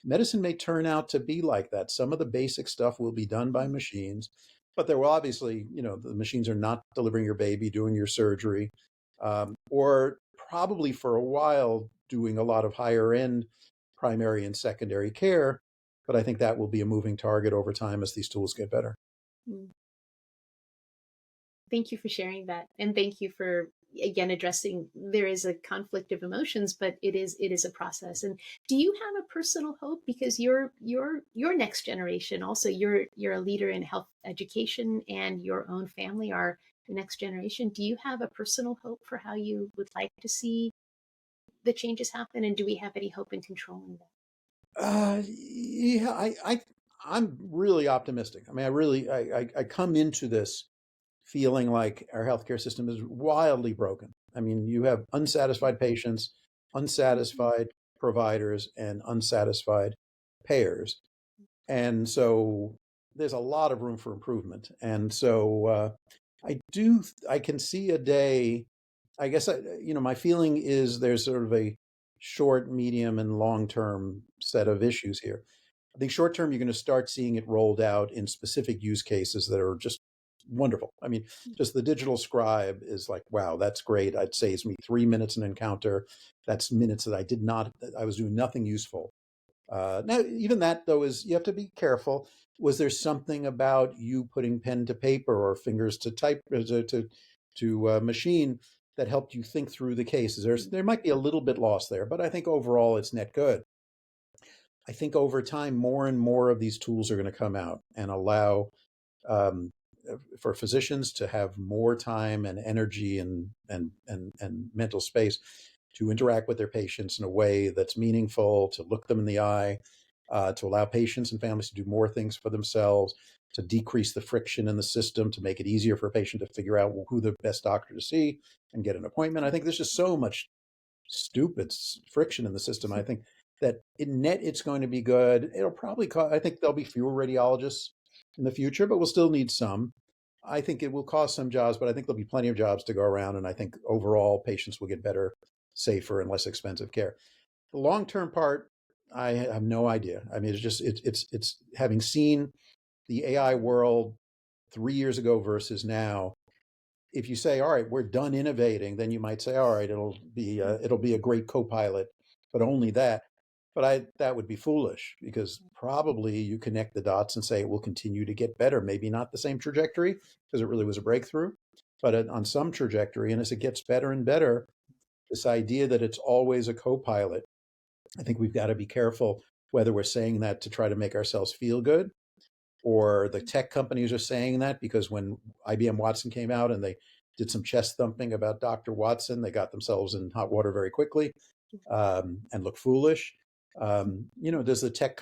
Medicine may turn out to be like that. Some of the basic stuff will be done by machines, but there will obviously, the machines are not delivering your baby, doing your surgery, or probably for a while doing a lot of higher end primary and secondary care. But I think that will be a moving target over time as these tools get better. Mm. Thank you for sharing that. And thank you for, again, addressing there is a conflict of emotions, but it is a process. And do you have a personal hope? Because you're next generation, also you're a leader in health education, and your own family are the next generation. Do you have a personal hope for how you would like to see the changes happen? And do we have any hope in controlling that? Yeah, I'm really optimistic. I mean, I come into this feeling like our healthcare system is wildly broken. I mean, you have unsatisfied patients, unsatisfied providers, and unsatisfied payers. And so there's a lot of room for improvement. And so I can see a day, I guess, my feeling is there's sort of a short, medium, and long-term set of issues here. I think short term, you're going to start seeing it rolled out in specific use cases that are just wonderful. I mean, just the digital scribe is like, wow, that's great. It saves me 3 minutes an encounter. That's minutes that I was doing nothing useful. Now, even that, though, is you have to be careful. Was there something about you putting pen to paper or fingers to type to machine that helped you think through the cases? There might be a little bit lost there, but I think overall it's net good. I think over time, more and more of these tools are going to come out and allow for physicians to have more time and energy and mental space to interact with their patients in a way that's meaningful, to look them in the eye, to allow patients and families to do more things for themselves, to decrease the friction in the system, to make it easier for a patient to figure out who the best doctor to see and get an appointment. I think there's just so much stupid friction in the system. I think that in net, it's going to be good. It'll probably I think there'll be fewer radiologists in the future, but we'll still need some. I think it will cost some jobs, but I think there'll be plenty of jobs to go around. And I think overall patients will get better, safer, and less expensive care. The long-term part, I have no idea. I mean, it's having seen the AI world 3 years ago versus now. If you say, all right, we're done innovating, then you might say, all right, it'll be a great co-pilot, but only that. But that would be foolish, because probably you connect the dots and say it will continue to get better. Maybe not the same trajectory, because it really was a breakthrough, but on some trajectory. And as it gets better and better, this idea that it's always a co-pilot, I think we've got to be careful whether we're saying that to try to make ourselves feel good, or the tech companies are saying that because when IBM Watson came out and they did some chest thumping about Dr. Watson, they got themselves in hot water very quickly and look foolish. Does the tech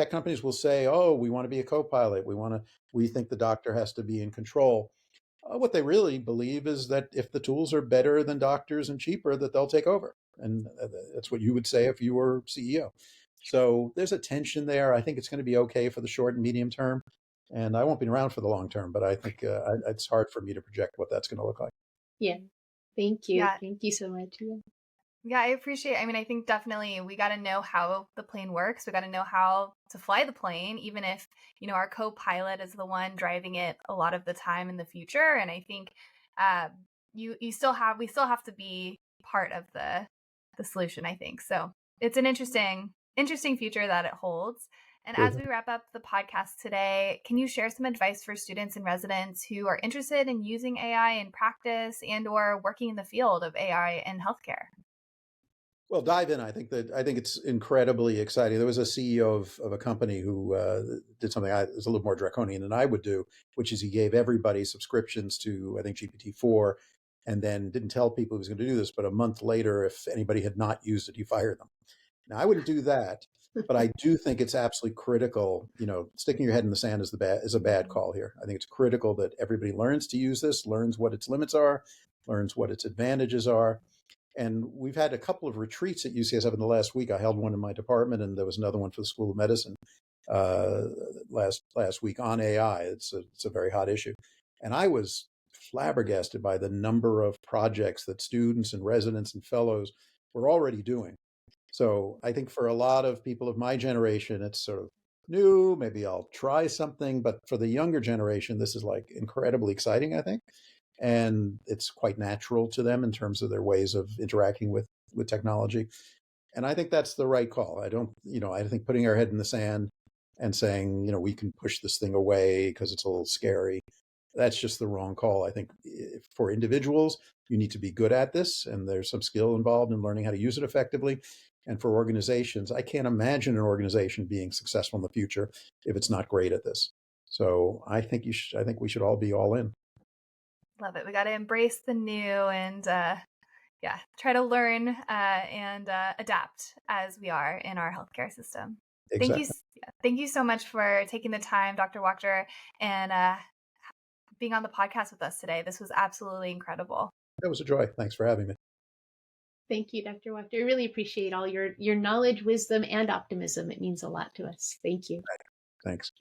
companies will say, oh, we want to be a co-pilot. We think the doctor has to be in control. What they really believe is that if the tools are better than doctors and cheaper, that they'll take over. And that's what you would say if you were CEO. So there's a tension there. I think it's going to be okay for the short and medium term. And I won't be around for the long term, but I think it's hard for me to project what that's going to look like. Yeah. Thank you. Yeah. Thank you so much. Yeah, I appreciate it. I mean, I think definitely we got to know how the plane works. We got to know how to fly the plane, even if, our co-pilot is the one driving it a lot of the time in the future. And I think we still have to be part of the solution, I think. So it's an interesting future that it holds. And as we wrap up the podcast today, can you share some advice for students and residents who are interested in using AI in practice and or working in the field of AI in healthcare? Well, dive in. I think it's incredibly exciting. There was a CEO of a company who did something that was a little more draconian than I would do, which is he gave everybody subscriptions to, I think, GPT-4, and then didn't tell people he was going to do this. But a month later, if anybody had not used it, he fired them. Now, I wouldn't do that. But I do think it's absolutely critical. Sticking your head in the sand is a bad call here. I think it's critical that everybody learns to use this, learns what its limits are, learns what its advantages are. And we've had a couple of retreats at UCSF in the last week. I held one in my department, and there was another one for the School of Medicine uh, last week on AI. It's a very hot issue, and I was flabbergasted by the number of projects that students and residents and fellows were already doing. So I think for a lot of people of my generation, it's sort of new. Maybe I'll try something, but for the younger generation, this is like incredibly exciting, I think, and it's quite natural to them in terms of their ways of interacting with technology. And I think that's the right call. I think putting our head in the sand and saying, we can push this thing away because it's a little scary, that's just the wrong call. I think for individuals, you need to be good at this, and there's some skill involved in learning how to use it effectively. And for organizations, I can't imagine an organization being successful in the future if it's not great at this. So I think we should all be all in. Love it. We got to embrace the new and try to learn and adapt as we are in our healthcare system. Exactly. Thank you so much for taking the time, Dr. Wachter, and being on the podcast with us today. This was absolutely incredible. It was a joy. Thanks for having me. Thank you, Dr. Wachter. I really appreciate all your knowledge, wisdom, and optimism. It means a lot to us. Thank you. Thanks.